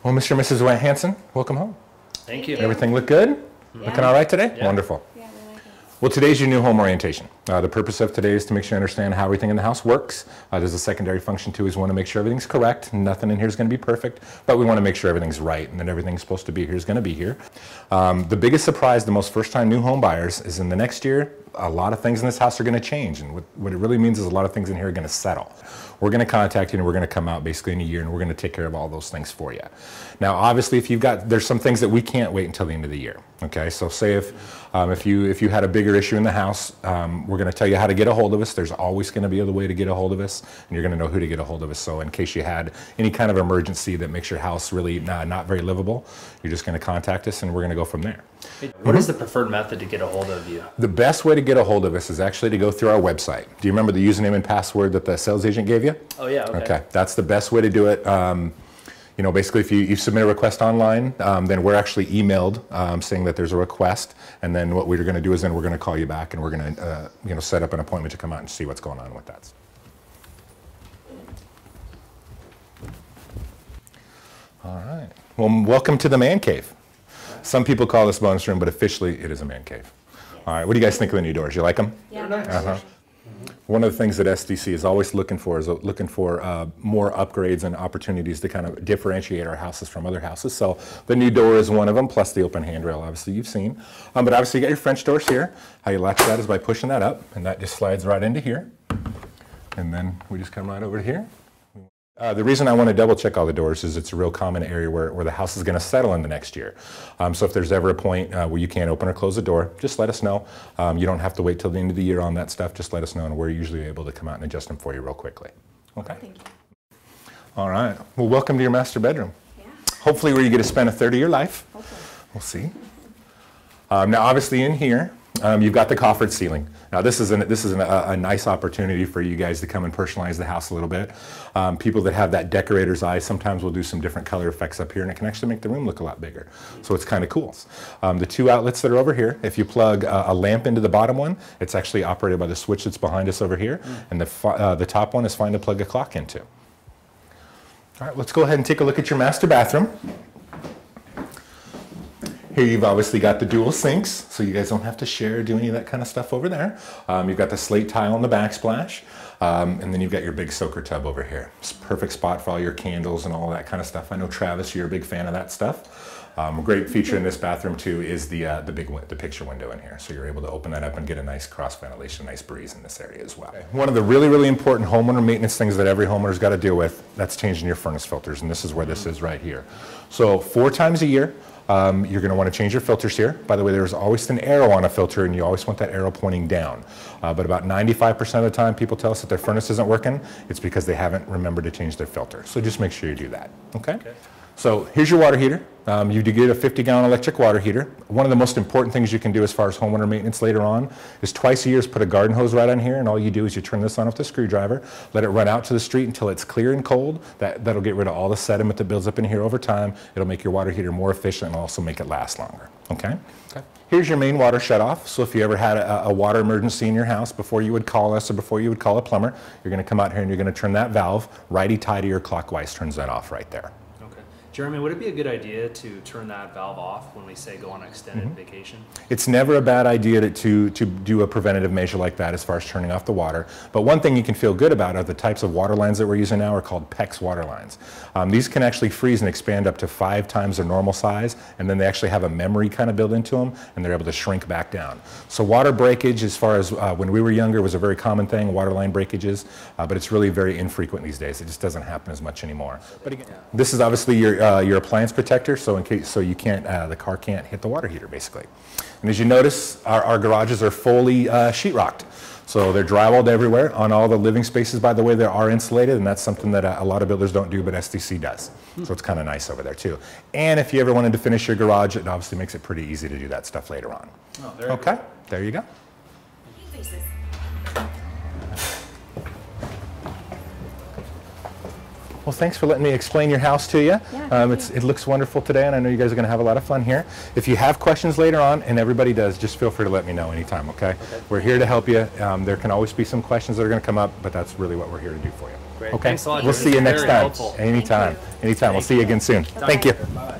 Well, Mr. and Mrs. White Hansen, welcome home. Thank you. Everything look good? Yeah. Looking all right today? Yeah. Wonderful. Yeah, we like it. Well, today's your new home orientation. The purpose of today is to make sure you understand how everything in the house works. There's a secondary function too, is we want to make sure everything's correct. Nothing in here is going to be perfect, but we want to make sure everything's right and that everything's supposed to be here is going to be here. The biggest surprise to most first-time new home buyers is in the next year, a lot of things in this house are going to change, and what it really means is a lot of things in here are going to settle. We're going to contact you and we're going to come out basically in a year and we're going to take care of all those things for you. Now, obviously, if there's some things that we can't wait until the end of the year. Okay, so say if you had a bigger issue in the house, we're going to tell you how to get a hold of us. There's always going to be a way to get a hold of us, and you're going to know who to get a hold of us. So in case you had any kind of emergency that makes your house really not very livable, you're just going to contact us and we're going to go from there. What is the preferred method to get a hold of you? The best way to get a hold of us is actually to go through our website. Do you remember the username and password that the sales agent gave you? Oh yeah, okay. That's the best way to do it. You know, basically if you submit a request online, then we're actually emailed saying that there's a request, and then what we're going to do is then we're going to call you back and we're going to set up an appointment to come out and see what's going on with that. All right. Well, welcome to the man cave. Some people call this bonus room, but officially it is a man cave. Yes. All right. What do you guys think of the new doors? You like them? Yeah. Nice. One of the things that SDC is always looking for is more upgrades and opportunities to kind of differentiate our houses from other houses. So the new door is one of them, plus the open handrail, obviously you've seen. But obviously you got your French doors here. How you latch that is by pushing that up, and that just slides right into here. And then we just come right over to here. The reason I want to double check all the doors is it's a real common area where the house is going to settle in the next year. So if there's ever a point where you can't open or close the door, just let us know. You don't have to wait till the end of the year on that stuff. Just let us know, and we're usually able to come out and adjust them for you real quickly. Okay? Thank you. All right. Well, welcome to your master bedroom. Yeah. Hopefully where you get to spend a third of your life. Hopefully. We'll see. Now, obviously in here, you've got the coffered ceiling. Now, this is a nice opportunity for you guys to come and personalize the house a little bit. People that have that decorator's eye sometimes will do some different color effects up here, and it can actually make the room look a lot bigger. So it's kind of cool. The two outlets that are over here, if you plug a lamp into the bottom one, it's actually operated by the switch that's behind us over here, and the top one is fine to plug a clock into. All right, let's go ahead and take a look at your master bathroom. Here you've obviously got the dual sinks, so you guys don't have to share or do any of that kind of stuff over there. You've got the slate tile in the backsplash, and then you've got your big soaker tub over here. It's a perfect spot for all your candles and all that kind of stuff. I know, Travis, you're a big fan of that stuff. A great feature in this bathroom too is the picture window in here, so you're able to open that up and get a nice cross ventilation, nice breeze in this area as well. Okay. One of the really important homeowner maintenance things that every homeowner's got to deal with, that's changing your furnace filters, and this is where this is right here. So 4 times a year, you're going to want to change your filters here. By the way, there's always an arrow on a filter, and you always want that arrow pointing down. But about 95% of the time people tell us that their furnace isn't working, it's because they haven't remembered to change their filter. So just make sure you do that. Okay? So here's your water heater. You do get a 50-gallon electric water heater. One of the most important things you can do as far as homeowner maintenance later on is twice a year put a garden hose right on here, and all you do is you turn this on with a screwdriver, let it run out to the street until it's clear and cold. That'll get rid of all the sediment that builds up in here over time. It'll make your water heater more efficient and also make it last longer. Okay? Here's your main water shutoff. So if you ever had a water emergency in your house, before you would call us or before you would call a plumber, you're going to come out here and you're going to turn that valve righty-tighty or clockwise turns that off right there. Jeremy, would it be a good idea to turn that valve off when we say go on an extended vacation? It's never a bad idea to do a preventative measure like that as far as turning off the water. But one thing you can feel good about are the types of water lines that we're using now are called PEX water lines. These can actually freeze and expand up to 5 times their normal size, and then they actually have a memory kind of built into them, and they're able to shrink back down. So water breakage, as far as when we were younger, was a very common thing, water line breakages, but it's really very infrequent these days. It just doesn't happen as much anymore. But again, this is obviously your appliance protector, so you can't the car can't hit the water heater basically. And as you notice, our garages are fully sheetrocked, so they're drywalled everywhere. On all the living spaces, by the way, they are insulated, and that's something that a lot of builders don't do, but SDC does. So it's kind of nice over there too. And if you ever wanted to finish your garage, it obviously makes it pretty easy to do that stuff later on. Oh, very okay, cool. There you go. Well, thanks for letting me explain your house to you. Yeah, It looks wonderful today, and I know you guys are going to have a lot of fun here. If you have questions later on, and everybody does, just feel free to let me know anytime, okay? We're here to help you. There can always be some questions that are going to come up, but that's really what we're here to do for you. Great. Okay? Thanks a lot. We'll see you next Very time. helpful. Anytime. Anytime. We'll see you again soon. Thank you. Bye.